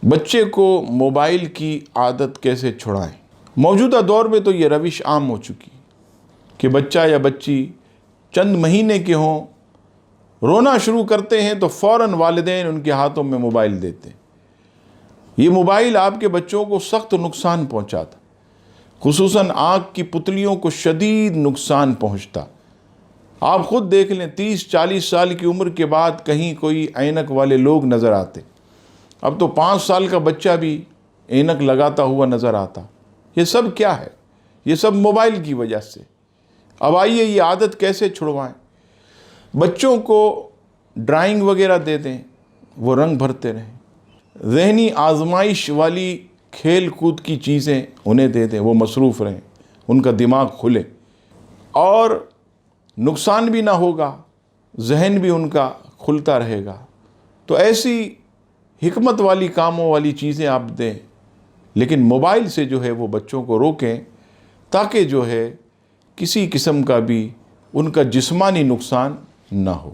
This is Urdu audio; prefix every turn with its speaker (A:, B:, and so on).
A: بچے کو موبائل کی عادت کیسے چھڑائیں؟ موجودہ دور میں تو یہ روش عام ہو چکی کہ بچہ یا بچی چند مہینے کے ہوں، رونا شروع کرتے ہیں تو فوراً والدین ان کے ہاتھوں میں موبائل دیتے ہیں۔ یہ موبائل آپ کے بچوں کو سخت نقصان پہنچاتا، خصوصاً آنکھ کی پتلیوں کو شدید نقصان پہنچتا۔ آپ خود دیکھ لیں، 30-40 سال کی عمر کے بعد کہیں کوئی اینک والے لوگ نظر آتے، اب تو 5 سال کا بچہ بھی اینک لگاتا ہوا نظر آتا۔ یہ سب کیا ہے؟ یہ سب موبائل کی وجہ سے۔ اب آئیے یہ عادت کیسے چھڑوائیں؟ بچوں کو ڈرائنگ وغیرہ دے دیں، وہ رنگ بھرتے رہیں۔ ذہنی آزمائش والی کھیل کود کی چیزیں انہیں دے دیں، وہ مصروف رہیں، ان کا دماغ کھلے اور نقصان بھی نہ ہوگا، ذہن بھی ان کا کھلتا رہے گا۔ تو ایسی حکمت والی کاموں والی چیزیں آپ دیں، لیکن موبائل سے جو ہے وہ بچوں کو روکیں، تاکہ جو ہے کسی قسم کا بھی ان کا جسمانی نقصان نہ ہو۔